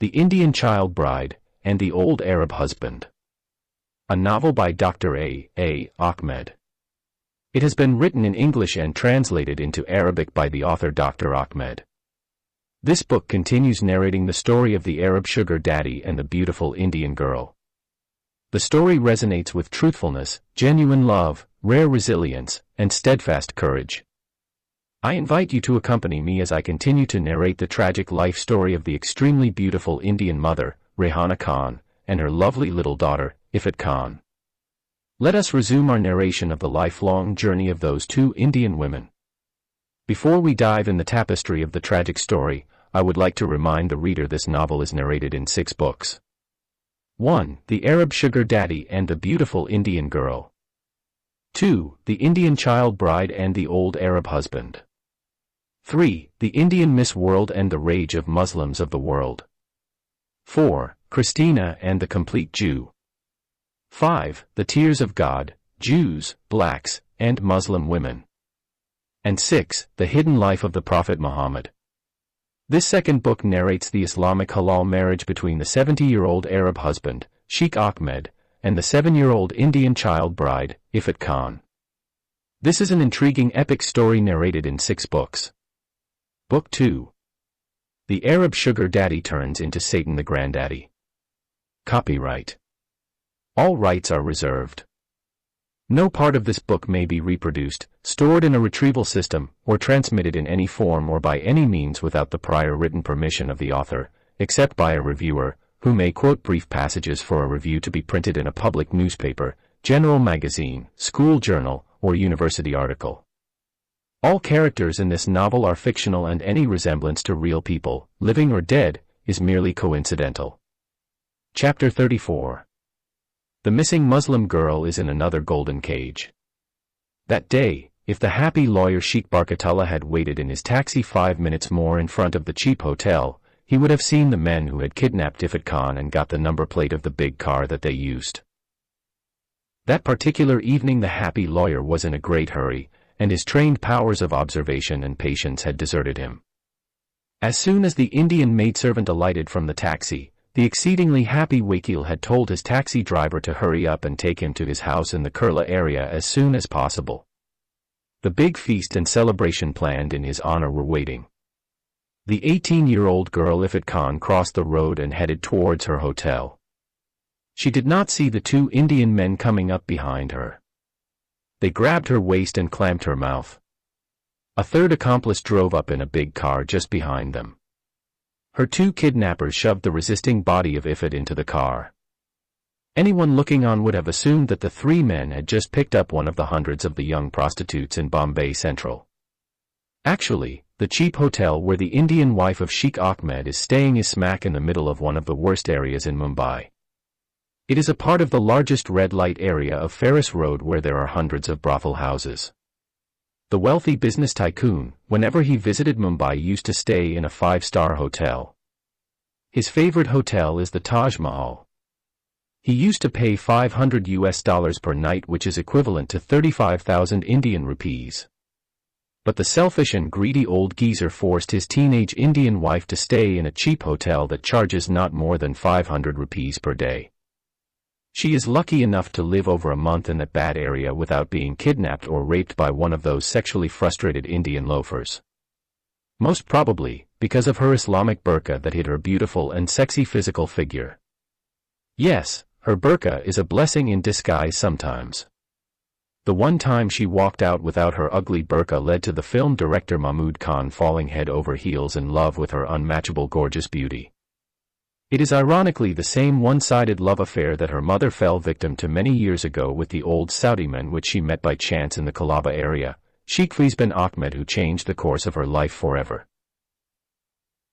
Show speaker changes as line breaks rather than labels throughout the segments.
The Indian Child Bride, and the Old Arab Husband. A novel by Dr. A. Ahmed. It has been written in English and translated into Arabic by the author Dr. Ahmed. This book continues narrating the story of the Arab sugar daddy and the beautiful Indian girl. The story resonates with truthfulness, genuine love, rare resilience, and steadfast courage. I invite you to accompany me as I continue to narrate the tragic life story of the extremely beautiful Indian mother, Rehana Khan, and her lovely little daughter, Ifat Khan. Let us resume our narration of the lifelong journey of those two Indian women. Before we dive in the tapestry of the tragic story, I would like to remind the reader this novel is narrated in 6 books. 1. The Arab Sugar Daddy and the Beautiful Indian Girl. 2. The Indian Child Bride and the Old Arab Husband. 3. The Indian Miss World and the Rage of Muslims of the World. 4. Christina and the Complete Jew. 5. The Tears of God, Jews, Blacks, and Muslim Women. And 6. The Hidden Life of the Prophet Muhammad. This second book narrates the Islamic halal marriage between the 70-year-old Arab husband, Sheikh Ahmed, and the 7-year-old Indian child bride, Ifat Khan. This is an intriguing epic story narrated in 6 books. Book 2. The Arab Sugar Daddy Turns into Satan the Granddaddy. Copyright. All rights are reserved. No part of this book may be reproduced, stored in a retrieval system, or transmitted in any form or by any means without the prior written permission of the author, except by a reviewer, who may quote brief passages for a review to be printed in a public newspaper, general magazine, school journal, or university article. All characters in this novel are fictional and any resemblance to real people, living or dead, is merely coincidental. Chapter 34. The missing Muslim girl is in another golden cage. That day, if the happy lawyer Sheikh Barkatullah had waited in his taxi 5 minutes more in front of the cheap hotel, he would have seen the men who had kidnapped Ifat Khan and got the number plate of the big car that they used. That particular evening the happy lawyer was in a great hurry, and his trained powers of observation and patience had deserted him. As soon as the Indian maidservant alighted from the taxi, the exceedingly happy Wakil had told his taxi driver to hurry up and take him to his house in the Kurla area as soon as possible. The big feast and celebration planned in his honor were waiting. The 18-year-old girl Ifat Khan crossed the road and headed towards her hotel. She did not see the 2 Indian men coming up behind her. They grabbed her waist and clamped her mouth. A third accomplice drove up in a big car just behind them. Her 2 kidnappers shoved the resisting body of Ifat into the car. Anyone looking on would have assumed that the 3 men had just picked up one of the hundreds of the young prostitutes in Bombay Central. Actually, the cheap hotel where the Indian wife of Sheikh Ahmed is staying is smack in the middle of one of the worst areas in Mumbai. It is a part of the largest red light area of Ferris Road where there are hundreds of brothel houses. The wealthy business tycoon, whenever he visited Mumbai, used to stay in a 5-star hotel. His favorite hotel is the Taj Mahal. He used to pay $500 per night, which is equivalent to 35,000 Indian rupees. But the selfish and greedy old geezer forced his teenage Indian wife to stay in a cheap hotel that charges not more than 500 rupees per day. She is lucky enough to live over a month in that bad area without being kidnapped or raped by one of those sexually frustrated Indian loafers. Most probably, because of her Islamic burqa that hid her beautiful and sexy physical figure. Yes, her burqa is a blessing in disguise sometimes. The one time she walked out without her ugly burqa led to the film director Mahmood Khan falling head over heels in love with her unmatchable gorgeous beauty. It is ironically the same one-sided love affair that her mother fell victim to many years ago with the old Saudi man which she met by chance in the Colaba area, Sheikh Faiz bin Ahmed, who changed the course of her life forever.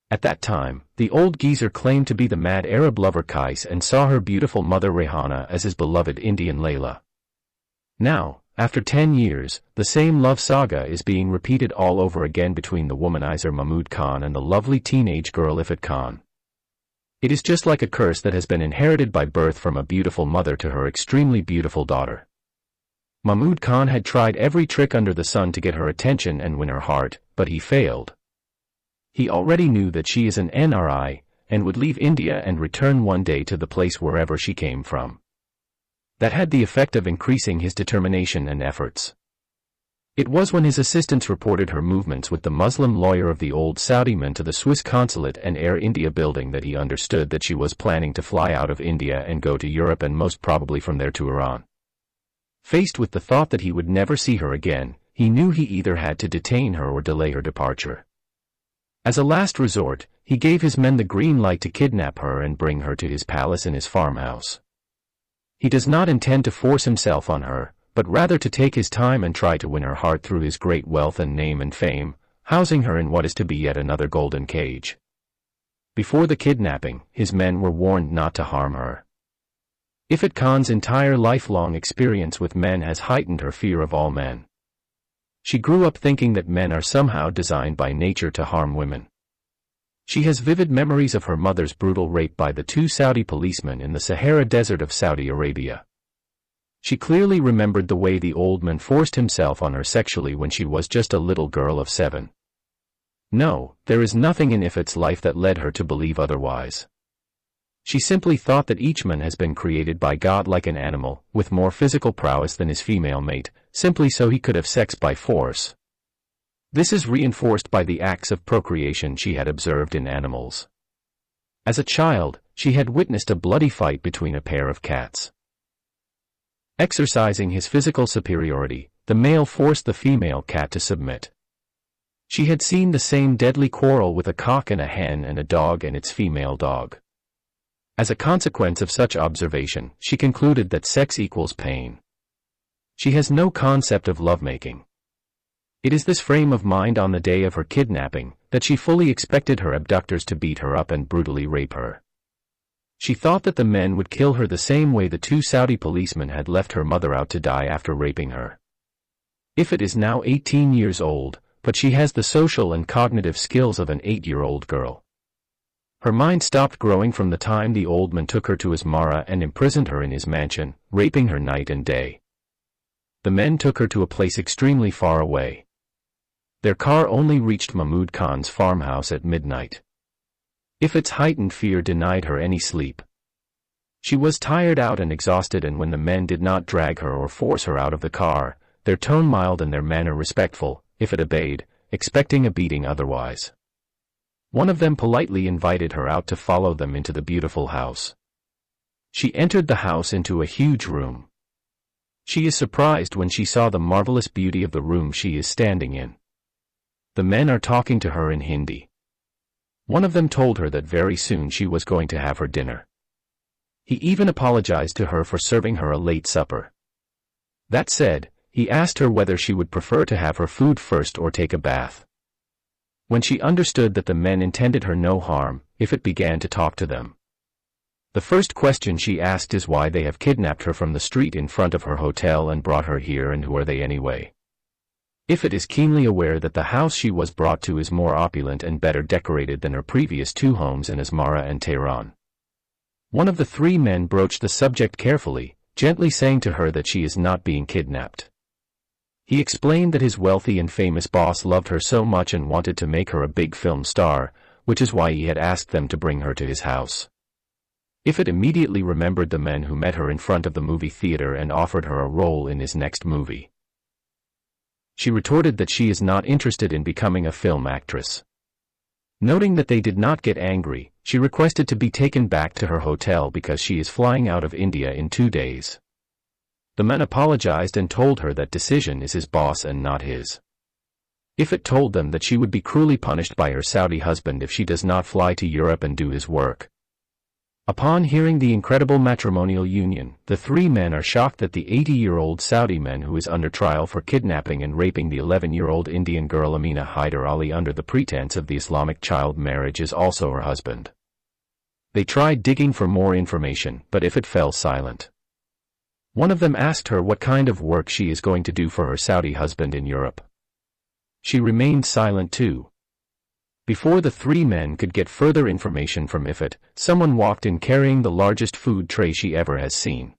At that time, the old geezer claimed to be the mad Arab lover Qais and saw her beautiful mother Rehana as his beloved Indian Layla. Now, after 10 years, the same love saga is being repeated all over again between the womanizer Mahmood Khan and the lovely teenage girl Ifat Khan. It is just like a curse that has been inherited by birth from a beautiful mother to her extremely beautiful daughter. Mahmood Khan had tried every trick under the sun to get her attention and win her heart, but he failed. He already knew that she is an NRI, and would leave India and return one day to the place wherever she came from. That had the effect of increasing his determination and efforts. It was when his assistants reported her movements with the Muslim lawyer of the old Saudi man to the Swiss consulate and Air India building that he understood that she was planning to fly out of India and go to Europe and most probably from there to Iran. Faced with the thought that he would never see her again, he knew he either had to detain her or delay her departure. As a last resort, he gave his men the green light to kidnap her and bring her to his palace in his farmhouse. He does not intend to force himself on her, but rather to take his time and try to win her heart through his great wealth and name and fame, housing her in what is to be yet another golden cage. Before the kidnapping, his men were warned not to harm her. Ifat Khan's entire lifelong experience with men has heightened her fear of all men. She grew up thinking that men are somehow designed by nature to harm women. She has vivid memories of her mother's brutal rape by the 2 Saudi policemen in the Sahara Desert of Saudi Arabia. She clearly remembered the way the old man forced himself on her sexually when she was just a little girl of 7. No, there is nothing in Ifat's life that led her to believe otherwise. She simply thought that each man has been created by God like an animal, with more physical prowess than his female mate, simply so he could have sex by force. This is reinforced by the acts of procreation she had observed in animals. As a child, she had witnessed a bloody fight between a pair of cats. Exercising his physical superiority, the male forced the female cat to submit. She had seen the same deadly quarrel with a cock and a hen and a dog and its female dog. As a consequence of such observation, she concluded that sex equals pain. She has no concept of lovemaking. It is this frame of mind on the day of her kidnapping that she fully expected her abductors to beat her up and brutally rape her. She thought that the men would kill her the same way the 2 Saudi policemen had left her mother out to die after raping her. Ifat is now 18 years old, but she has the social and cognitive skills of an 8-year-old girl. Her mind stopped growing from the time the old man took her to Asmara and imprisoned her in his mansion, raping her night and day. The men took her to a place extremely far away. Their car only reached Mahmud Khan's farmhouse at midnight. Ifat's heightened fear denied her any sleep. She was tired out and exhausted, and when the men did not drag her or force her out of the car, their tone mild and their manner respectful, Ifat obeyed, expecting a beating otherwise. One of them politely invited her out to follow them into the beautiful house. She entered the house into a huge room. She is surprised when she saw the marvelous beauty of the room she is standing in. The men are talking to her in Hindi. One of them told her that very soon she was going to have her dinner. He even apologized to her for serving her a late supper. That said, he asked her whether she would prefer to have her food first or take a bath. When she understood that the men intended her no harm, Ifat began to talk to them. The first question she asked is why they have kidnapped her from the street in front of her hotel and brought her here, and who are they anyway? Ifat is keenly aware that the house she was brought to is more opulent and better decorated than her previous 2 homes in Asmara and Tehran. One of the 3 men broached the subject carefully, gently saying to her that she is not being kidnapped. He explained that his wealthy and famous boss loved her so much and wanted to make her a big film star, which is why he had asked them to bring her to his house. Ifat immediately remembered the men who met her in front of the movie theater and offered her a role in his next movie. She retorted that she is not interested in becoming a film actress. Noting that they did not get angry, she requested to be taken back to her hotel because she is flying out of India in 2 days. The man apologized and told her that decision is his boss and not his. Ifat told them that she would be cruelly punished by her Saudi husband if she does not fly to Europe and do his work. Upon hearing the incredible matrimonial union, the 3 men are shocked that the 80-year-old Saudi man who is under trial for kidnapping and raping the 11-year-old Indian girl Amina Hyder Ali under the pretense of the Islamic child marriage is also her husband. They tried digging for more information, but Ifat fell silent. One of them asked her what kind of work she is going to do for her Saudi husband in Europe. She remained silent too. Before the 3 men could get further information from Ifat, someone walked in carrying the largest food tray she ever has seen.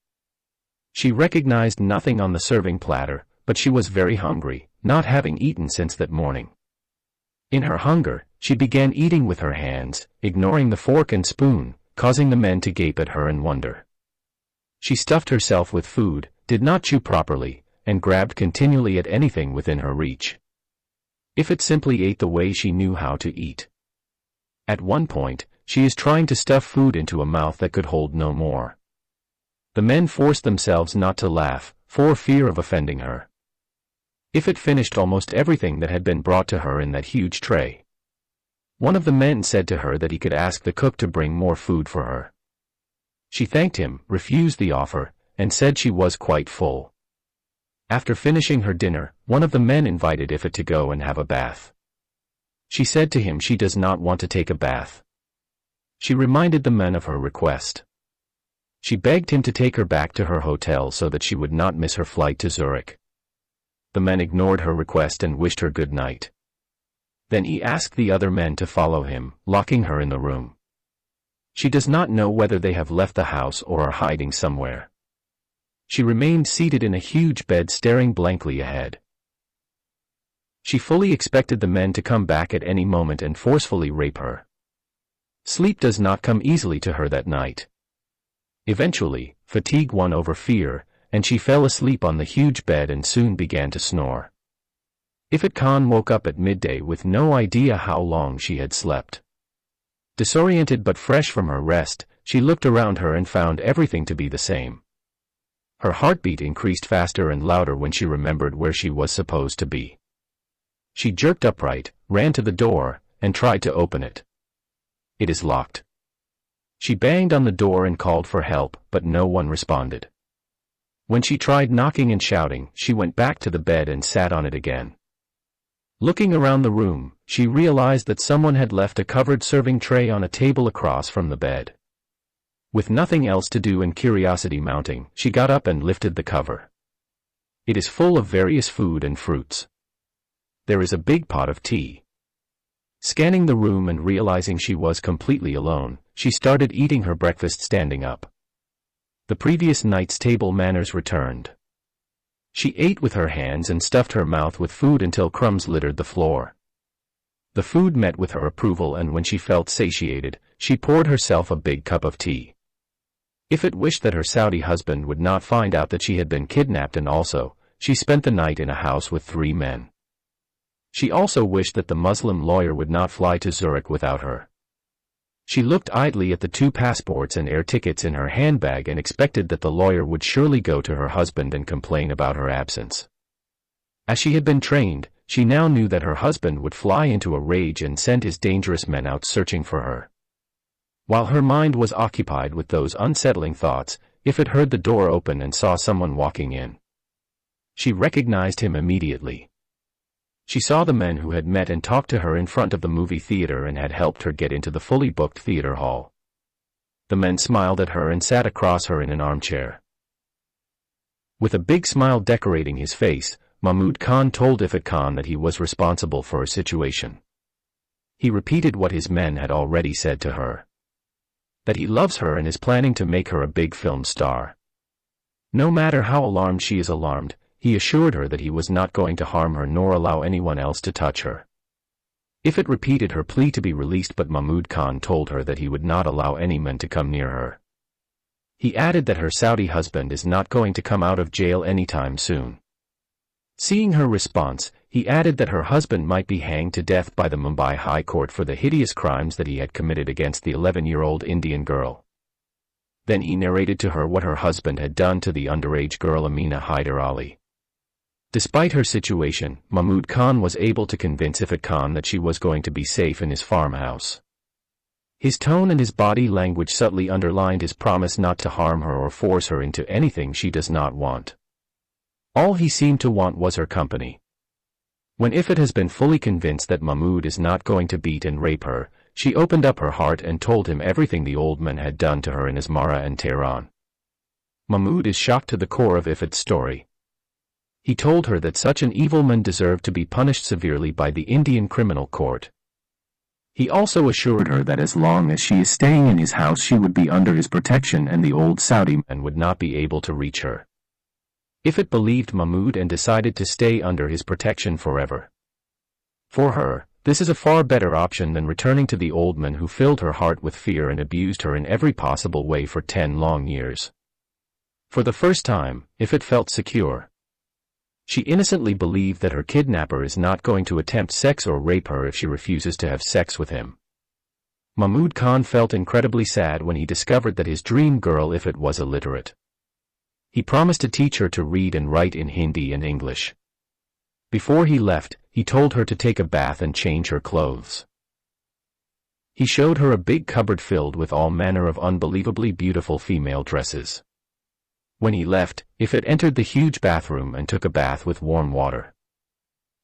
She recognized nothing on the serving platter, but she was very hungry, not having eaten since that morning. In her hunger, she began eating with her hands, ignoring the fork and spoon, causing the men to gape at her in wonder. She stuffed herself with food, did not chew properly, and grabbed continually at anything within her reach. Ifit simply ate the way she knew how to eat. At one point, she is trying to stuff food into a mouth that could hold no more. The men forced themselves not to laugh, for fear of offending her. Ifit finished almost everything that had been brought to her in that huge tray. One of the men said to her that he could ask the cook to bring more food for her. She thanked him, refused the offer, and said she was quite full. After finishing her dinner, one of the men invited Ifit to go and have a bath. She said to him she does not want to take a bath. She reminded the men of her request. She begged him to take her back to her hotel so that she would not miss her flight to Zurich. The men ignored her request and wished her good night. Then he asked the other men to follow him, locking her in the room. She does not know whether they have left the house or are hiding somewhere. She remained seated in a huge bed staring blankly ahead. She fully expected the men to come back at any moment and forcefully rape her. Sleep does not come easily to her that night. Eventually, fatigue won over fear, and she fell asleep on the huge bed and soon began to snore. Ifit Khan woke up at midday with no idea how long she had slept. Disoriented but fresh from her rest, she looked around her and found everything to be the same. Her heartbeat increased faster and louder when she remembered where she was supposed to be. She jerked upright, ran to the door, and tried to open it. It is locked. She banged on the door and called for help, but no one responded. When she tried knocking and shouting, she went back to the bed and sat on it again. Looking around the room, she realized that someone had left a covered serving tray on a table across from the bed. With nothing else to do and curiosity mounting, she got up and lifted the cover. It is full of various food and fruits. There is a big pot of tea. Scanning the room and realizing she was completely alone, she started eating her breakfast standing up. The previous night's table manners returned. She ate with her hands and stuffed her mouth with food until crumbs littered the floor. The food met with her approval, and when she felt satiated, she poured herself a big cup of tea. Ifit wished that her Saudi husband would not find out that she had been kidnapped, and also, she spent the night in a house with 3 men. She also wished that the Muslim lawyer would not fly to Zurich without her. She looked idly at the 2 passports and air tickets in her handbag and expected that the lawyer would surely go to her husband and complain about her absence. As she had been trained, she now knew that her husband would fly into a rage and send his dangerous men out searching for her. While her mind was occupied with those unsettling thoughts, Ifit heard the door open and saw someone walking in. She recognized him immediately. She saw the men who had met and talked to her in front of the movie theater and had helped her get into the fully booked theater hall. The men smiled at her and sat across her in an armchair. With a big smile decorating his face, Mahmud Khan told Ifit Khan that he was responsible for her situation. He repeated what his men had already said to her. That he loves her and is planning to make her a big film star. No matter how alarmed she is alarmed, he assured her that he was not going to harm her nor allow anyone else to touch her. Ifit repeated her plea to be released, but Mahmud Khan told her that he would not allow any men to come near her. He added that her Saudi husband is not going to come out of jail anytime soon. Seeing her response, he added that her husband might be hanged to death by the Mumbai High Court for the hideous crimes that he had committed against the 11-year-old Indian girl. Then he narrated to her what her husband had done to the underage girl Amina Hyder Ali. Despite her situation, Mahmud Khan was able to convince Ifit Khan that she was going to be safe in his farmhouse. His tone and his body language subtly underlined his promise not to harm her or force her into anything she does not want. All he seemed to want was her company. When Ifit has been fully convinced that Mahmud is not going to beat and rape her, she opened up her heart and told him everything the old man had done to her in Asmara and Tehran. Mahmud is shocked to the core of Ifit's story. He told her that such an evil man deserved to be punished severely by the Indian criminal court. He also assured her that as long as she is staying in his house she would be under his protection and the old Saudi man would not be able to reach her. Ifit believed Mahmud and decided to stay under his protection forever. For her, This is a far better option than returning to the old man who filled her heart with fear and abused her in every possible way for 10 long years. For the first time, Ifat felt secure. She innocently believed that her kidnapper is not going to attempt sex or rape her if she refuses to have sex with him. Mahmud Khan felt incredibly sad when he discovered that his dream girl Ifat was illiterate. He promised to teach her to read and write in Hindi and English. Before he left, he told her to take a bath and change her clothes. He showed her a big cupboard filled with all manner of unbelievably beautiful female dresses. When he left, Ifat entered the huge bathroom and took a bath with warm water.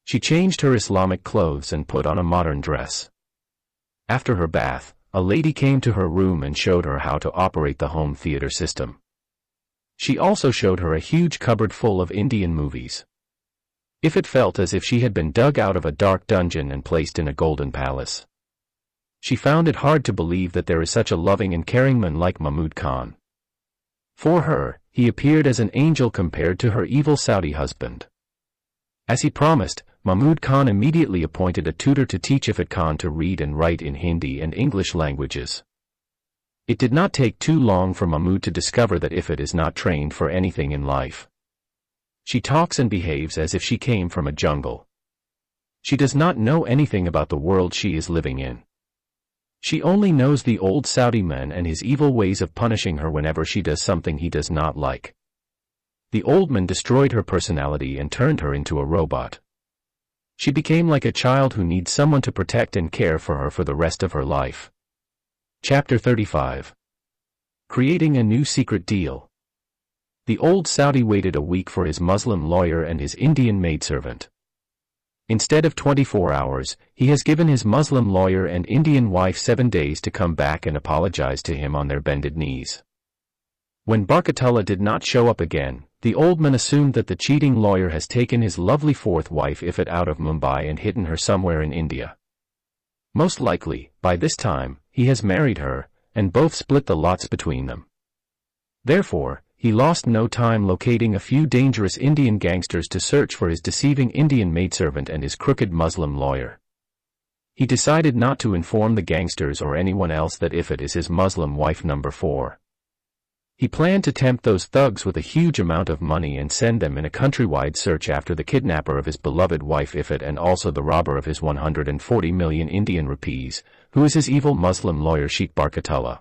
She changed her Islamic clothes and put on a modern dress. After her bath, a lady came to her room and showed her how to operate the home theater system. She also showed her a huge cupboard full of Indian movies. Ifat felt as if she had been dug out of a dark dungeon and placed in a golden palace. She found it hard to believe that there is such a loving and caring man like Mahmud Khan. For her, he appeared as an angel compared to her evil Saudi husband. As he promised, Mahmud Khan immediately appointed a tutor to teach Ifat Khan to read and write in Hindi and English languages. It did not take too long for Mahmud to discover that Ifat is not trained for anything in life. She talks and behaves as if she came from a jungle. She does not know anything about the world she is living in. She only knows the old Saudi man and his evil ways of punishing her whenever she does something he does not like. The old man destroyed her personality and turned her into a robot. She became like a child who needs someone to protect and care for her for the rest of her life. Chapter 35. Creating a new secret deal. The old Saudi waited a week for his Muslim lawyer and his Indian maidservant. Instead of 24 hours, he has given his Muslim lawyer and Indian wife 7 days to come back and apologize to him on their bended knees. When Barkatullah did not show up again, the old man assumed that the cheating lawyer has taken his lovely fourth wife Ifat out of Mumbai and hidden her somewhere in India. Most likely, by this time, he has married her, and both split the lots between them. Therefore, he lost no time locating a few dangerous Indian gangsters to search for his deceiving Indian maidservant and his crooked Muslim lawyer. He decided not to inform the gangsters or anyone else that Ifat is his Muslim wife number 4. He planned to tempt those thugs with a huge amount of money and send them in a countrywide search after the kidnapper of his beloved wife Ifat and also the robber of his 140 million Indian rupees, who is his evil Muslim lawyer Sheikh Barkatullah.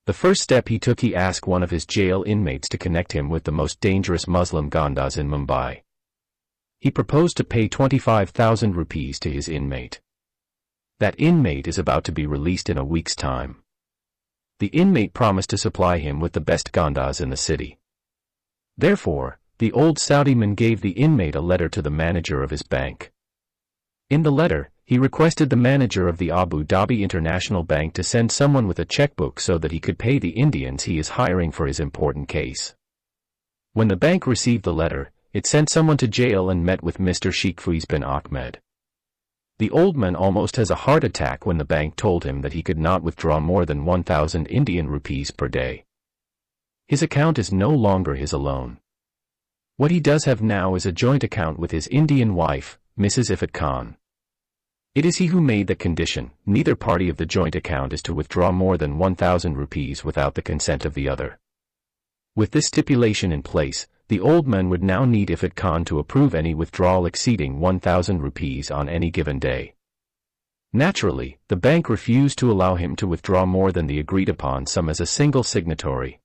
The first step he took, he asked one of his jail inmates to connect him with the most dangerous Muslim gandas in Mumbai. He proposed to pay 25,000 rupees to his inmate. That inmate is about to be released in a week's time. The inmate promised to supply him with the best gandas in the city. Therefore, the old Saudi man gave the inmate a letter to the manager of his bank. In the letter, he requested the manager of the Abu Dhabi International Bank to send someone with a checkbook so that he could pay the Indians he is hiring for his important case. When the bank received the letter, it sent someone to jail and met with Mr. Sheikh Faiz bin Ahmed. The old man almost has a heart attack when the bank told him that he could not withdraw more than 1,000 Indian rupees per day. His account is no longer his alone. What he does have now is a joint account with his Indian wife, Mrs. Ifat Khan. It is he who made the condition: neither party of the joint account is to withdraw more than 1,000 rupees without the consent of the other. With this stipulation in place, the old man would now need Ifat Khan to approve any withdrawal exceeding 1,000 rupees on any given day. Naturally, the bank refused to allow him to withdraw more than the agreed-upon sum as a single signatory.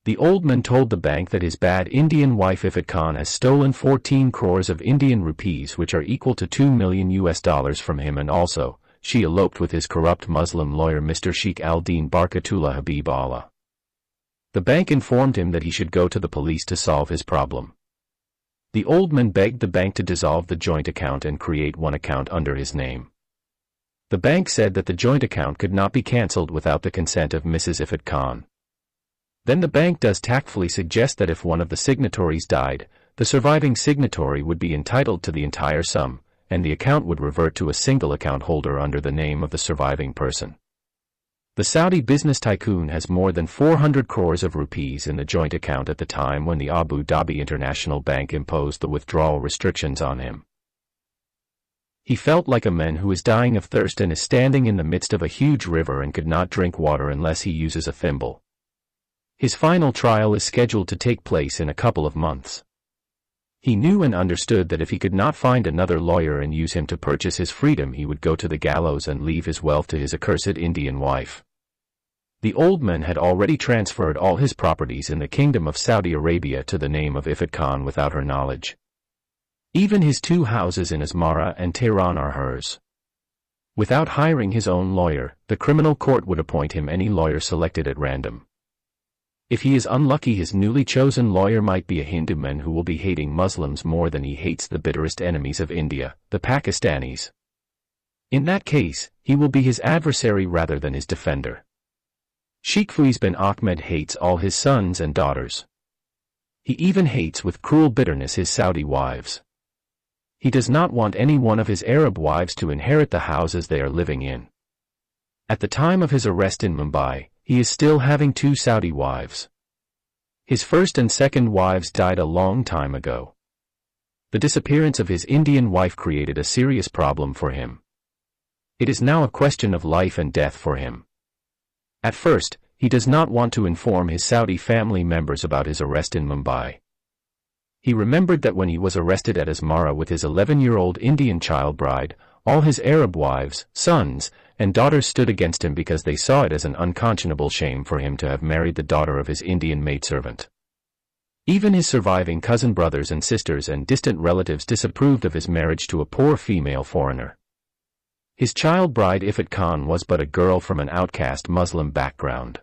The old man told the bank that his bad Indian wife Ifat Khan has stolen 14 crores of Indian rupees, which are equal to $2 million from him, and also, she eloped with his corrupt Muslim lawyer Mr. Sheikh Al-Din Barkatullah Habib Allah. The bank informed him that he should go to the police to solve his problem. The old man begged the bank to dissolve the joint account and create one account under his name. The bank said that the joint account could not be cancelled without the consent of Mrs. Ifat Khan. Then the bank does tactfully suggest that if one of the signatories died, the surviving signatory would be entitled to the entire sum, and the account would revert to a single account holder under the name of the surviving person. The Saudi business tycoon has more than 400 crores of rupees in the joint account at the time when the Abu Dhabi International Bank imposed the withdrawal restrictions on him. He felt like a man who is dying of thirst and is standing in the midst of a huge river and could not drink water unless he uses a thimble. His final trial is scheduled to take place in a couple of months. He knew and understood that if he could not find another lawyer and use him to purchase his freedom, he would go to the gallows and leave his wealth to his accursed Indian wife. The old man had already transferred all his properties in the kingdom of Saudi Arabia to the name of Ifat Khan without her knowledge. Even his 2 houses in Asmara and Tehran are hers. Without hiring his own lawyer, the criminal court would appoint him any lawyer selected at random. If he is unlucky, his newly chosen lawyer might be a Hindu man who will be hating Muslims more than he hates the bitterest enemies of India, the Pakistanis. In that case, he will be his adversary rather than his defender. Sheikh Faiz bin Ahmed hates all his sons and daughters. He even hates with cruel bitterness his Saudi wives. He does not want any one of his Arab wives to inherit the houses they are living in. At the time of his arrest in Mumbai, he is still having 2 Saudi wives. His first and second wives died a long time ago. The disappearance of his Indian wife created a serious problem for him. It is now a question of life and death for him. At first, he does not want to inform his Saudi family members about his arrest in Mumbai. He remembered that when he was arrested at Asmara with his 11-year-old Indian child bride, all his Arab wives, sons, and daughters stood against him because they saw it as an unconscionable shame for him to have married the daughter of his Indian maidservant. Even his surviving cousin brothers and sisters and distant relatives disapproved of his marriage to a poor female foreigner. His child bride Ifat Khan was but a girl from an outcast Muslim background.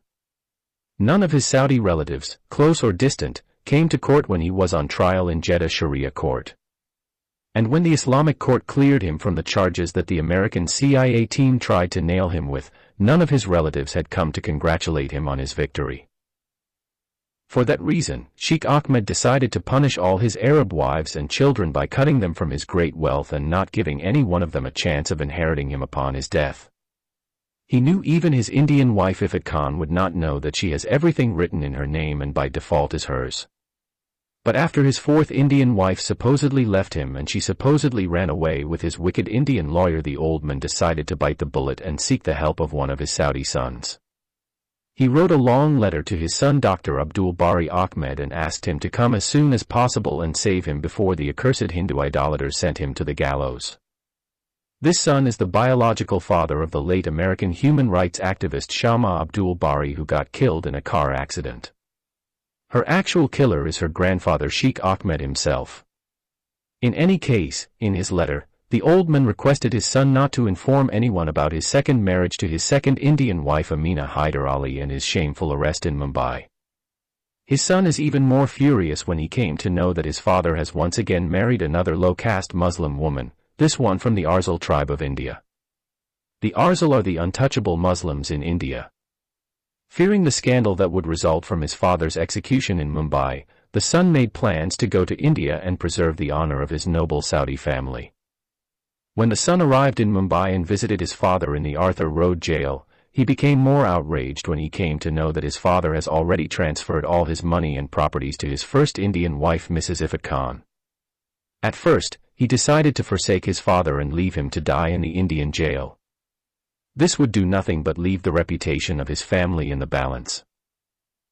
None of his Saudi relatives, close or distant, came to court when he was on trial in Jeddah Sharia court. And when the Islamic court cleared him from the charges that the American CIA team tried to nail him with, none of his relatives had come to congratulate him on his victory. For that reason, Sheikh Ahmed decided to punish all his Arab wives and children by cutting them from his great wealth and not giving any one of them a chance of inheriting him upon his death. He knew even his Indian wife Ifat Khan would not know that she has everything written in her name and by default is hers. But after his 4th Indian wife supposedly left him and she supposedly ran away with his wicked Indian lawyer, the old man decided to bite the bullet and seek the help of one of his Saudi sons. He wrote a long letter to his son Dr. Abdul Bari Ahmed and asked him to come as soon as possible and save him before the accursed Hindu idolaters sent him to the gallows. This son is the biological father of the late American human rights activist Shama Abdul Bari, who got killed in a car accident. Her actual killer is her grandfather Sheikh Ahmed himself. In any case, in his letter, the old man requested his son not to inform anyone about his second marriage to his second Indian wife Amina Hyder Ali and his shameful arrest in Mumbai. His son is even more furious when he came to know that his father has once again married another low-caste Muslim woman, this one from the Arzal tribe of India. The Arzal are the untouchable Muslims in India. Fearing the scandal that would result from his father's execution in Mumbai, the son made plans to go to India and preserve the honor of his noble Saudi family. When the son arrived in Mumbai and visited his father in the Arthur Road jail, he became more outraged when he came to know that his father has already transferred all his money and properties to his first Indian wife Mrs. Ifat Khan. At first, he decided to forsake his father and leave him to die in the Indian jail. This would do nothing but leave the reputation of his family in the balance.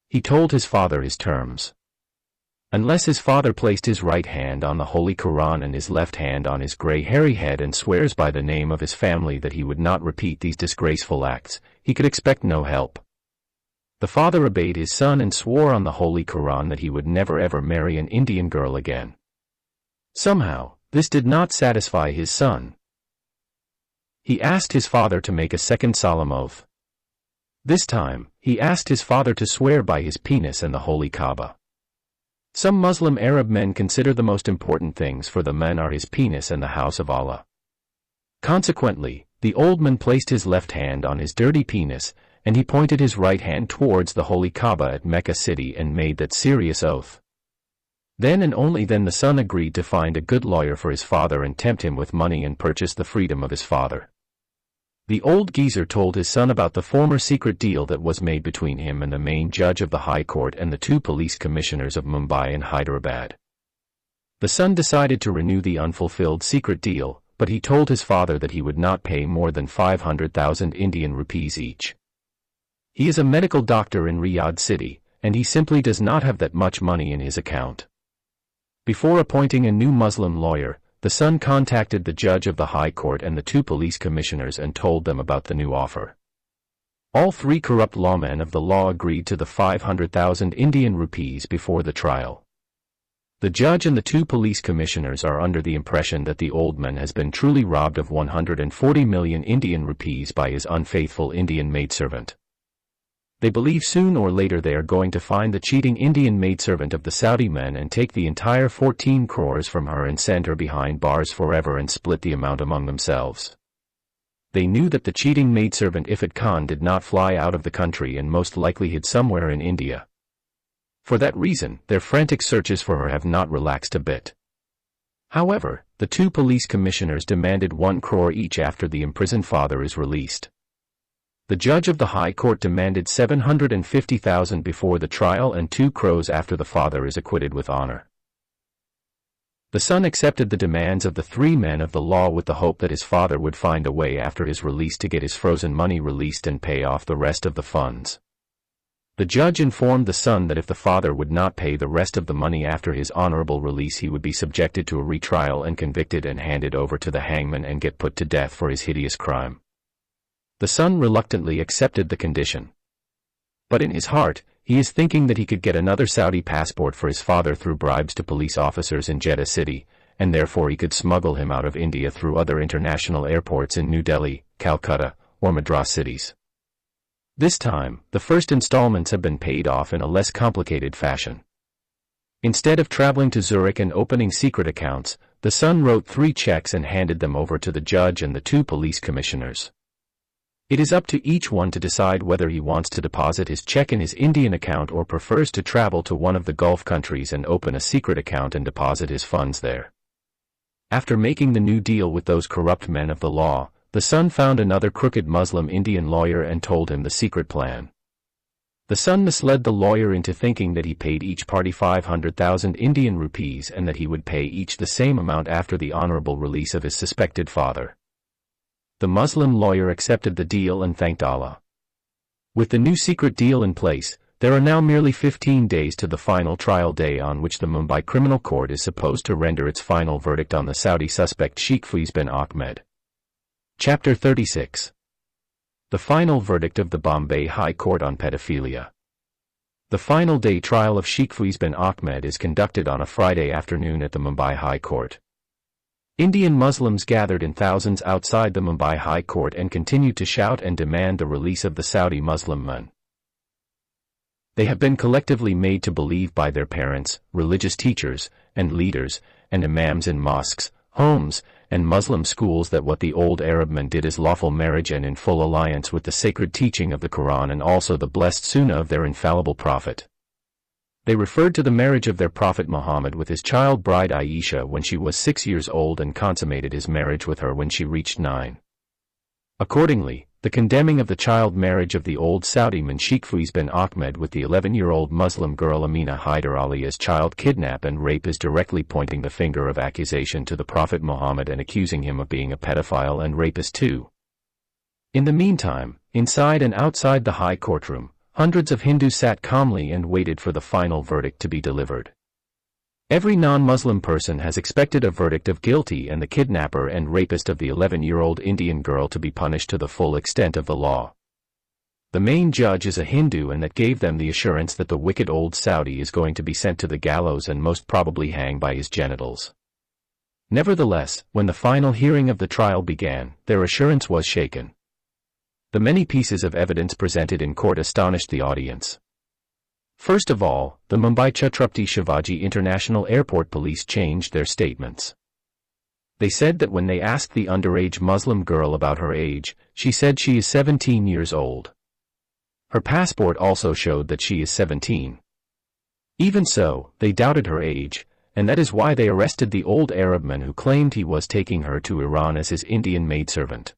He told his father his terms. Unless his father placed his right hand on the Holy Quran and his left hand on his grey hairy head and swears by the name of his family that he would not repeat these disgraceful acts, he could expect no help. The father obeyed his son and swore on the Holy Quran that he would never ever marry an Indian girl again. Somehow, this did not satisfy his son. He asked his father to make a second solemn oath. This time, he asked his father to swear by his penis and the Holy Kaaba. Some Muslim Arab men consider the most important things for the men are his penis and the house of Allah. Consequently, the old man placed his left hand on his dirty penis, and he pointed his right hand towards the Holy Kaaba at Mecca city and made that serious oath. Then and only then the son agreed to find a good lawyer for his father and tempt him with money and purchase the freedom of his father. The old geezer told his son about the former secret deal that was made between him and the main judge of the High Court and the two police commissioners of Mumbai and Hyderabad. The son decided to renew the unfulfilled secret deal, but he told his father that he would not pay more than 500,000 Indian rupees each. He is a medical doctor in Riyadh City, and he simply does not have that much money in his account. Before appointing a new Muslim lawyer, the son contacted the judge of the High Court and the 2 police commissioners and told them about the new offer. All 3 corrupt lawmen of the law agreed to the 500,000 Indian rupees before the trial. The judge and the 2 police commissioners are under the impression that the old man has been truly robbed of 140 million Indian rupees by his unfaithful Indian maidservant. They believe soon or later they are going to find the cheating Indian maidservant of the Saudi men and take the entire 14 crores from her and send her behind bars forever and split the amount among themselves. They knew that the cheating maidservant Ifat Khan did not fly out of the country and most likely hid somewhere in India. For that reason, their frantic searches for her have not relaxed a bit. However, the 2 police commissioners demanded 1 crore each after the imprisoned father is released. The judge of the High Court demanded 750,000 before the trial and 2 crores after the father is acquitted with honor. The son accepted the demands of the 3 men of the law with the hope that his father would find a way after his release to get his frozen money released and pay off the rest of the funds. The judge informed the son that if the father would not pay the rest of the money after his honorable release, he would be subjected to a retrial and convicted and handed over to the hangman and get put to death for his hideous crime. The son reluctantly accepted the condition. But in his heart, he is thinking that he could get another Saudi passport for his father through bribes to police officers in Jeddah City, and therefore he could smuggle him out of India through other international airports in New Delhi, Calcutta, or Madras cities. This time, the first installments have been paid off in a less complicated fashion. Instead of traveling to Zurich and opening secret accounts, the son wrote 3 checks and handed them over to the judge and the 2 police commissioners. It is up to each one to decide whether he wants to deposit his check in his Indian account or prefers to travel to one of the Gulf countries and open a secret account and deposit his funds there. After making the new deal with those corrupt men of the law, the son found another crooked Muslim Indian lawyer and told him the secret plan. The son misled the lawyer into thinking that he paid each party 500,000 Indian rupees and that he would pay each the same amount after the honorable release of his suspected father. The Muslim lawyer accepted the deal and thanked Allah. With the new secret deal in place, there are now merely 15 days to the final trial day on which the Mumbai Criminal Court is supposed to render its final verdict on the Saudi suspect Sheikh Faiz bin Ahmed. Chapter 36. The final verdict of the Bombay High Court on pedophilia. The final day trial of Sheikh Faiz bin Ahmed is conducted on a Friday afternoon at the Mumbai High Court. Indian Muslims gathered in thousands outside the Mumbai High Court and continued to shout and demand the release of the Saudi Muslim men. They have been collectively made to believe by their parents, religious teachers, and leaders, and imams in mosques, homes, and Muslim schools that what the old Arab men did is lawful marriage and in full alliance with the sacred teaching of the Quran and also the blessed Sunnah of their infallible prophet. They referred to the marriage of their prophet Muhammad with his child bride Aisha when she was 6 years old and consummated his marriage with her when she reached 9. Accordingly, the condemning of the child marriage of the old Saudi man Sheikh Faiz bin Ahmed with the 11-year-old Muslim girl Amina Haider Ali as child kidnap and rape is directly pointing the finger of accusation to the Prophet Muhammad and accusing him of being a pedophile and rapist too. In the meantime, inside and outside the high courtroom, hundreds of Hindus sat calmly and waited for the final verdict to be delivered. Every non-Muslim person has expected a verdict of guilty and the kidnapper and rapist of the 11-year-old Indian girl to be punished to the full extent of the law. The main judge is a Hindu and that gave them the assurance that the wicked old Saudi is going to be sent to the gallows and most probably hanged by his genitals. Nevertheless, when the final hearing of the trial began, their assurance was shaken. The many pieces of evidence presented in court astonished the audience. First of all, the Mumbai Chhatrapati Shivaji International Airport police changed their statements. They said that when they asked the underage Muslim girl about her age, she said she is 17 years old. Her passport also showed that she is 17. Even so, they doubted her age, and that is why they arrested the old Arab man who claimed he was taking her to Iran as his Indian maidservant.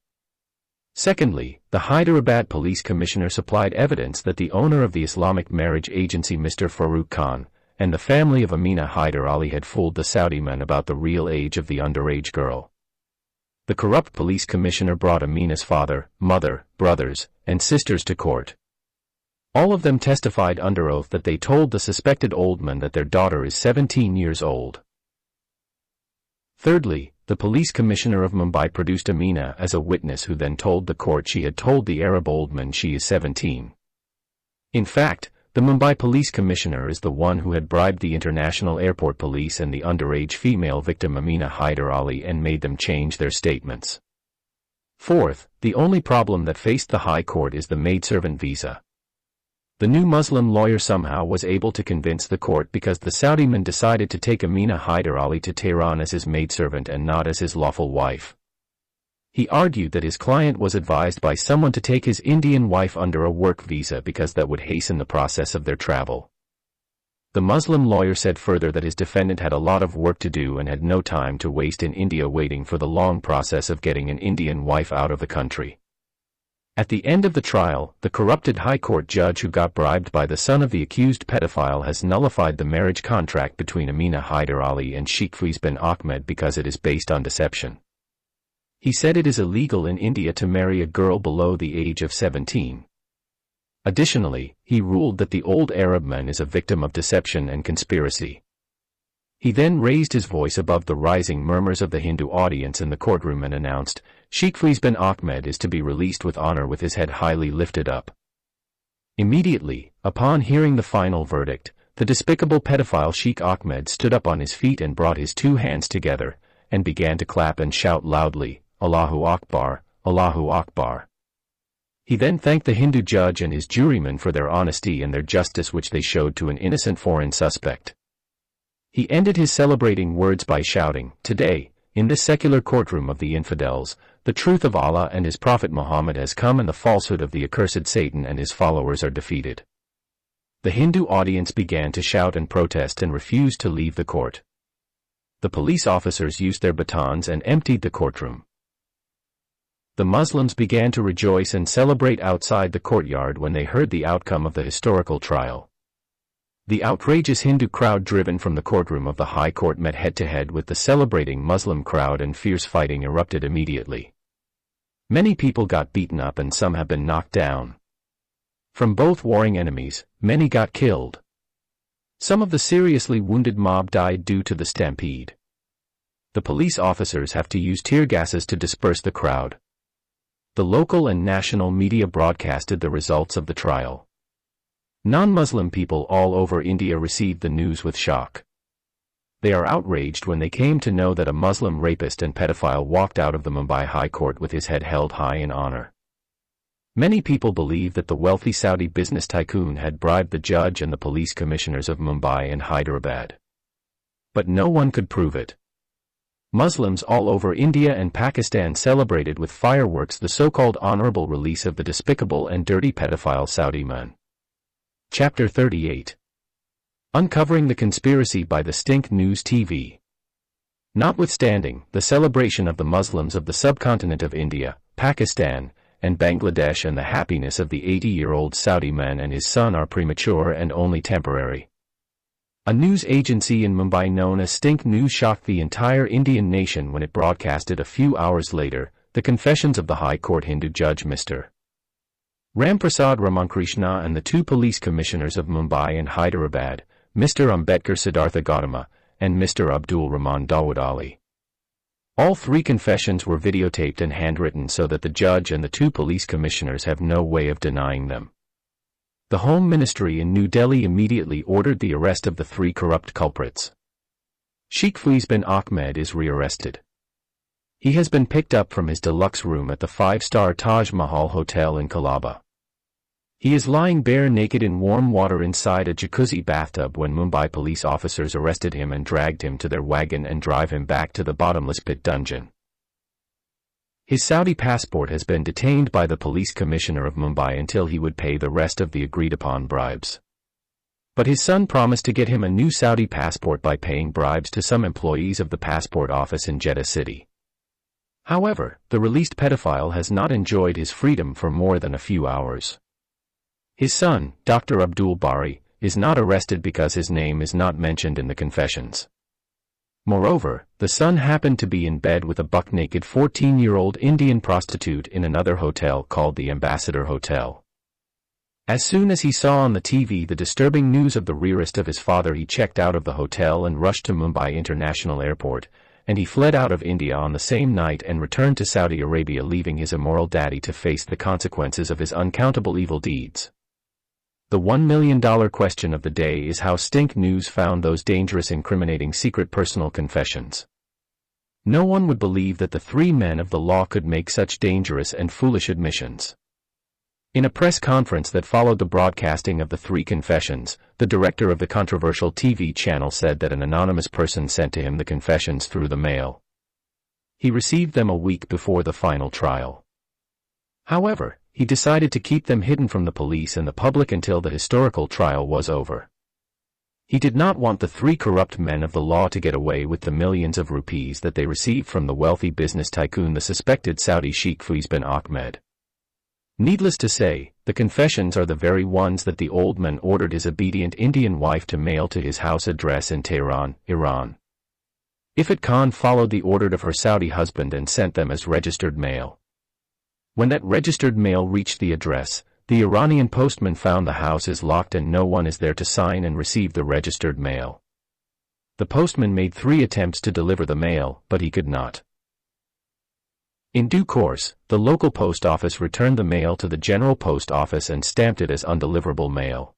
Secondly, the Hyderabad Police Commissioner supplied evidence that the owner of the Islamic marriage agency Mr. Farooq Khan, and the family of Amina Haider Ali had fooled the Saudi men about the real age of the underage girl. The corrupt police commissioner brought Amina's father, mother, brothers, and sisters to court. All of them testified under oath that they told the suspected old man that their daughter is 17 years old. Thirdly, the police commissioner of Mumbai produced Amina as a witness who then told the court she had told the Arab old man she is 17. In fact, the Mumbai police commissioner is the one who had bribed the international airport police and the underage female victim Amina Haider Ali and made them change their statements. Fourth, the only problem that faced the High Court is the maidservant visa. The new Muslim lawyer somehow was able to convince the court because the Saudi man decided to take Amina Haider Ali to Tehran as his maidservant and not as his lawful wife. He argued that his client was advised by someone to take his Indian wife under a work visa because that would hasten the process of their travel. The Muslim lawyer said further that his defendant had a lot of work to do and had no time to waste in India waiting for the long process of getting an Indian wife out of the country. At the end of the trial, the corrupted High Court judge who got bribed by the son of the accused pedophile has nullified the marriage contract between Amina Haider Ali and Sheikh Faiz bin Ahmed because it is based on deception. He said it is illegal in India to marry a girl below the age of 17. Additionally, he ruled that the old Arab man is a victim of deception and conspiracy. He then raised his voice above the rising murmurs of the Hindu audience in the courtroom and announced, Sheikh Faiz bin Ahmed is to be released with honor with his head highly lifted up. Immediately, upon hearing the final verdict, the despicable pedophile Sheikh Ahmed stood up on his feet and brought his two hands together, and began to clap and shout loudly, Allahu Akbar, Allahu Akbar. He then thanked the Hindu judge and his jurymen for their honesty and their justice which they showed to an innocent foreign suspect. He ended his celebrating words by shouting, Today, in this secular courtroom of the infidels, the truth of Allah and his Prophet Muhammad has come and the falsehood of the accursed Satan and his followers are defeated. The Hindu audience began to shout and protest and refused to leave the court. The police officers used their batons and emptied the courtroom. The Muslims began to rejoice and celebrate outside the courtyard when they heard the outcome of the historical trial. The outrageous Hindu crowd driven from the courtroom of the High Court met head-to-head with the celebrating Muslim crowd and fierce fighting erupted immediately. Many people got beaten up and some have been knocked down. From both warring enemies, many got killed. Some of the seriously wounded mob died due to the stampede. The police officers have to use tear gases to disperse the crowd. The local and national media broadcasted the results of the trial. Non-Muslim people all over India received the news with shock. They are outraged when they came to know that a Muslim rapist and pedophile walked out of the Mumbai High Court with his head held high in honor. Many people believe that the wealthy Saudi business tycoon had bribed the judge and the police commissioners of Mumbai and Hyderabad. But no one could prove it. Muslims all over India and Pakistan celebrated with fireworks the so-called honorable release of the despicable and dirty pedophile Saudi man. Chapter 38. Uncovering the Conspiracy by the Stink News TV. Notwithstanding the celebration of the Muslims of the subcontinent of India, Pakistan, and Bangladesh and the happiness of the 80-year-old Saudi man and his son are premature and only temporary. A news agency in Mumbai known as Stink News shocked the entire Indian nation when it broadcasted a few hours later the confessions of the High Court Hindu judge Mr. Ramprasad Ramankrishna and the two police commissioners of Mumbai and Hyderabad, Mr. Ambedkar Siddhartha Gautama, and Mr. Abdul Rahman Dawood Ali. All three confessions were videotaped and handwritten so that the judge and the two police commissioners have no way of denying them. The Home Ministry in New Delhi immediately ordered the arrest of the three corrupt culprits. Sheikh Faiz bin Ahmed is rearrested. He has been picked up from his deluxe room at the five-star Taj Mahal Hotel in Colaba. He is lying bare naked in warm water inside a jacuzzi bathtub when Mumbai police officers arrested him and dragged him to their wagon and drive him back to the bottomless pit dungeon. His Saudi passport has been detained by the police commissioner of Mumbai until he would pay the rest of the agreed-upon bribes. But his son promised to get him a new Saudi passport by paying bribes to some employees of the passport office in Jeddah City. However, the released pedophile has not enjoyed his freedom for more than a few hours. His son, Dr. Abdul Bari, is not arrested because his name is not mentioned in the confessions. Moreover, the son happened to be in bed with a buck-naked 14-year-old Indian prostitute in another hotel called the Ambassador Hotel. As soon as he saw on the TV the disturbing news of the rearrest of his father, he checked out of the hotel and rushed to Mumbai International Airport, and he fled out of India on the same night and returned to Saudi Arabia, leaving his immoral daddy to face the consequences of his uncountable evil deeds. The $1 million question of the day is how Stink News found those dangerous, incriminating, secret personal confessions. No one would believe that the three men of the law could make such dangerous and foolish admissions. In a press conference that followed the broadcasting of the three confessions, the director of the controversial TV channel said that an anonymous person sent to him the confessions through the mail. He received them a week before the final trial. However, he decided to keep them hidden from the police and the public until the historical trial was over. He did not want the three corrupt men of the law to get away with the millions of rupees that they received from the wealthy business tycoon, the suspected Saudi Sheikh Faiz bin Ahmed. Needless to say, the confessions are the very ones that the old man ordered his obedient Indian wife to mail to his house address in Tehran, Iran. Ifat Khan followed the order of her Saudi husband and sent them as registered mail. When that registered mail reached the address, the Iranian postman found the house is locked and no one is there to sign and receive the registered mail. The postman made 3 attempts to deliver the mail, but he could not. In due course, the local post office returned the mail to the General Post Office and stamped it as undeliverable mail.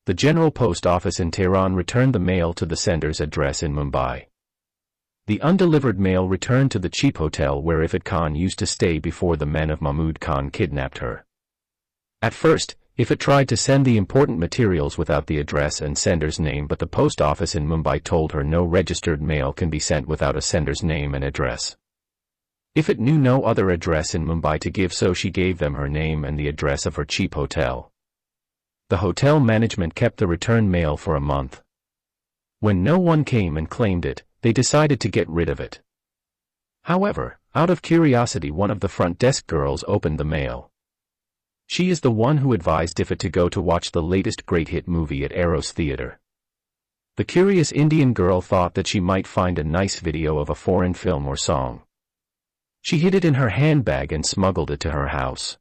The General Post Office in Tehran returned the mail to the sender's address in Mumbai. The undelivered mail returned to the cheap hotel where Ifat Khan used to stay before the men of Mahmud Khan kidnapped her. At first, Ifat tried to send the important materials without the address and sender's name, but the post office in Mumbai told her no registered mail can be sent without a sender's name and address. Ifat knew no other address in Mumbai to give, so she gave them her name and the address of her cheap hotel. The hotel management kept the return mail for a month. When no one came and claimed it, they decided to get rid of it. However, out of curiosity, one of the front desk girls opened the mail. She is the one who advised Ifat to go to watch the latest great hit movie at Eros Theatre. The curious Indian girl thought that she might find a nice video of a foreign film or song. She hid it in her handbag and smuggled it to her house.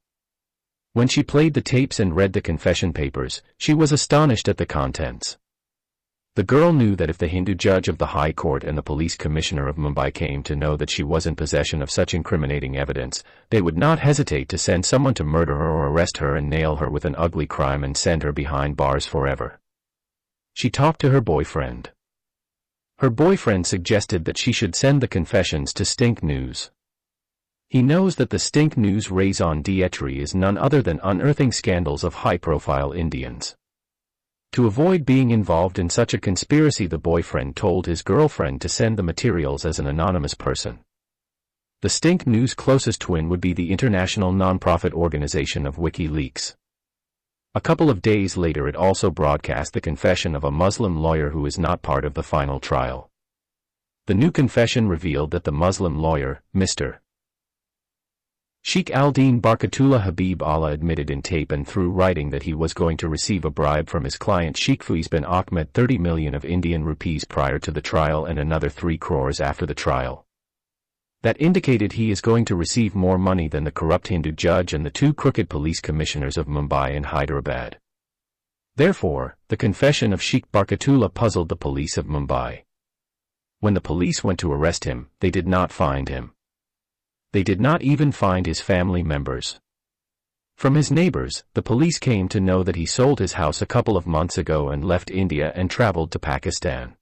When she played the tapes and read the confession papers, she was astonished at the contents. The girl knew that if the Hindu judge of the High Court and the police commissioner of Mumbai came to know that she was in possession of such incriminating evidence, they would not hesitate to send someone to murder her or arrest her and nail her with an ugly crime and send her behind bars forever. She talked to her boyfriend. Her boyfriend suggested that she should send the confessions to Stink News. He knows that the Stink News raison d'etre is none other than unearthing scandals of high-profile Indians. To avoid being involved in such a conspiracy, the boyfriend told his girlfriend to send the materials as an anonymous person. The Stink News' closest twin would be the international non-profit organization of WikiLeaks. A couple of days later, it also broadcast the confession of a Muslim lawyer who is not part of the final trial. The new confession revealed that the Muslim lawyer, Mr. Sheikh Aldin Barkatullah Habib Allah, admitted in tape and through writing that he was going to receive a bribe from his client Sheikh Faiz bin Ahmed, 30 million of Indian rupees prior to the trial and another 3 crores after the trial. That indicated he is going to receive more money than the corrupt Hindu judge and the 2 crooked police commissioners of Mumbai and Hyderabad. Therefore, the confession of Sheikh Barkatullah puzzled the police of Mumbai. When the police went to arrest him, they did not find him. They did not even find his family members. From his neighbors, the police came to know that he sold his house a couple of months ago and left India and traveled to Pakistan.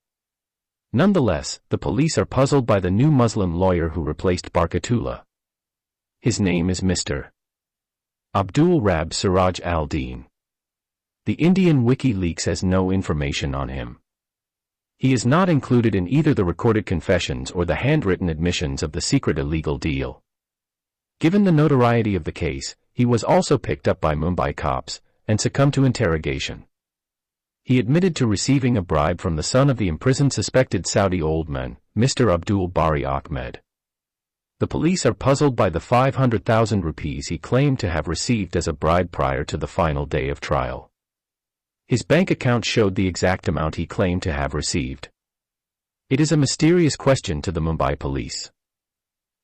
Nonetheless, the police are puzzled by the new Muslim lawyer who replaced Barkatullah. His name is Mr. Abdul Rab Siraj al-Din. The Indian WikiLeaks has no information on him. He is not included in either the recorded confessions or the handwritten admissions of the secret illegal deal. Given the notoriety of the case, he was also picked up by Mumbai cops and succumbed to interrogation. He admitted to receiving a bribe from the son of the imprisoned suspected Saudi old man, Mr. Abdul Bari Ahmed. The police are puzzled by the 500,000 rupees he claimed to have received as a bribe prior to the final day of trial. His bank account showed the exact amount he claimed to have received. It is a mysterious question to the Mumbai police.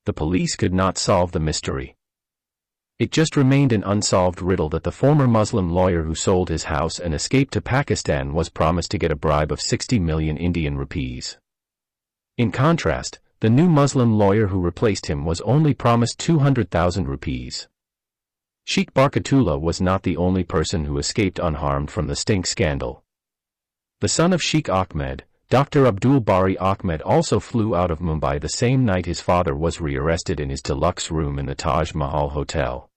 The police could not solve the mystery. It just remained an unsolved riddle that the former Muslim lawyer who sold his house and escaped to Pakistan was promised to get a bribe of 60 million Indian rupees. In contrast, the new Muslim lawyer who replaced him was only promised 200,000 rupees. Sheikh Barkatullah was not the only person who escaped unharmed from the stink scandal. The son of Sheikh Ahmed, Dr. Abdul Bari Ahmed, also flew out of Mumbai the same night his father was rearrested in his deluxe room in the Taj Mahal Hotel.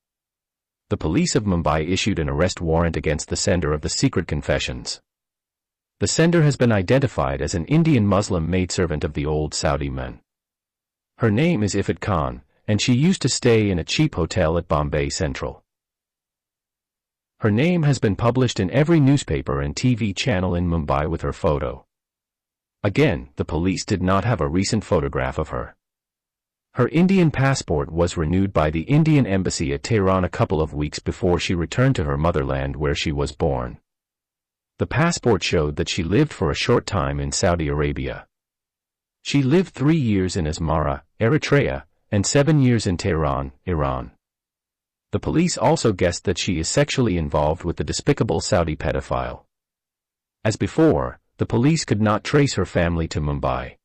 The police of Mumbai issued an arrest warrant against the sender of the secret confessions. The sender has been identified as an Indian Muslim maidservant of the old Saudi men. Her name is Ifat Khan, and she used to stay in a cheap hotel at Bombay Central. Her name has been published in every newspaper and TV channel in Mumbai with her photo. Again, the police did not have a recent photograph of her. Her Indian passport was renewed by the Indian Embassy at Tehran a couple of weeks before she returned to her motherland where she was born. The passport showed that she lived for a short time in Saudi Arabia. She lived 3 years in Asmara, Eritrea, and 7 years in Tehran, Iran. The police also guessed that she is sexually involved with the despicable Saudi pedophile. As before, the police could not trace her family to Mumbai.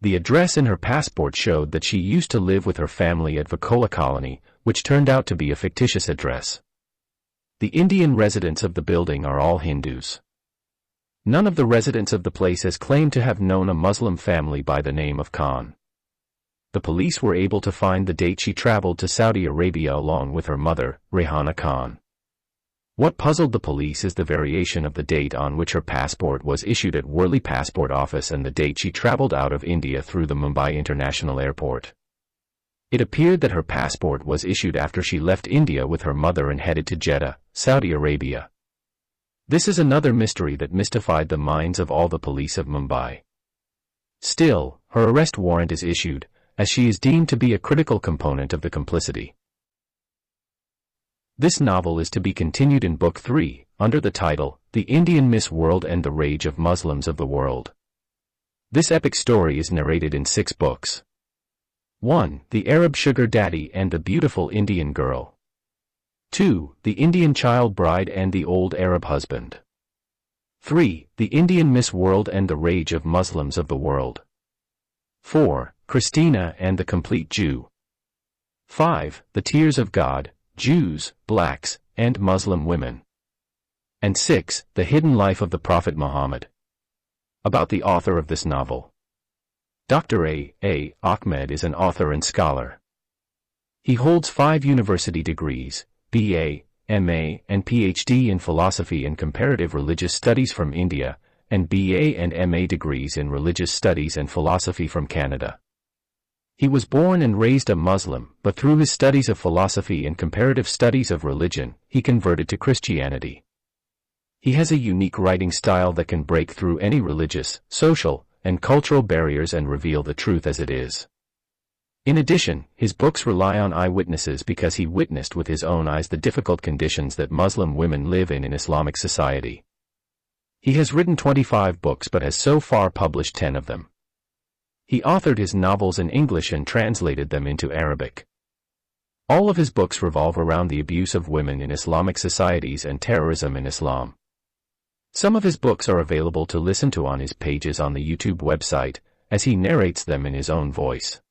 The address in her passport showed that she used to live with her family at Vakola Colony, which turned out to be a fictitious address. The Indian residents of the building are all Hindus. None of the residents of the place has claimed to have known a Muslim family by the name of Khan. The police were able to find the date she traveled to Saudi Arabia along with her mother, Rehana Khan. What puzzled the police is the variation of the date on which her passport was issued at Worli Passport Office and the date she traveled out of India through the Mumbai International Airport. It appeared that her passport was issued after she left India with her mother and headed to Jeddah, Saudi Arabia. This is another mystery that mystified the minds of all the police of Mumbai. Still, her arrest warrant is issued, as she is deemed to be a critical component of the complicity. This novel is to be continued in Book 3, under the title, The Indian Miss World and the Rage of Muslims of the World. This epic story is narrated in 6 books. 1. The Arab Sugar Daddy and the Beautiful Indian Girl. 2. The Indian Child Bride and the Old Arab Husband. 3. The Indian Miss World and the Rage of Muslims of the World. 4. Christina and the Complete Jew. 5. The Tears of God, Jews, Blacks, and Muslim Women. And 6. The Hidden Life of the Prophet Muhammad. About the author of this novel. Dr. A. Ahmed is an author and scholar. He holds 5 university degrees, BA, MA, and PhD in Philosophy and Comparative Religious Studies from India, and BA and MA degrees in Religious Studies and Philosophy from Canada. He was born and raised a Muslim, but through his studies of philosophy and comparative studies of religion, he converted to Christianity. He has a unique writing style that can break through any religious, social, and cultural barriers and reveal the truth as it is. In addition, his books rely on eyewitnesses because he witnessed with his own eyes the difficult conditions that Muslim women live in Islamic society. He has written 25 books but has so far published 10 of them. He authored his novels in English and translated them into Arabic. All of his books revolve around the abuse of women in Islamic societies and terrorism in Islam. Some of his books are available to listen to on his pages on the YouTube website, as he narrates them in his own voice.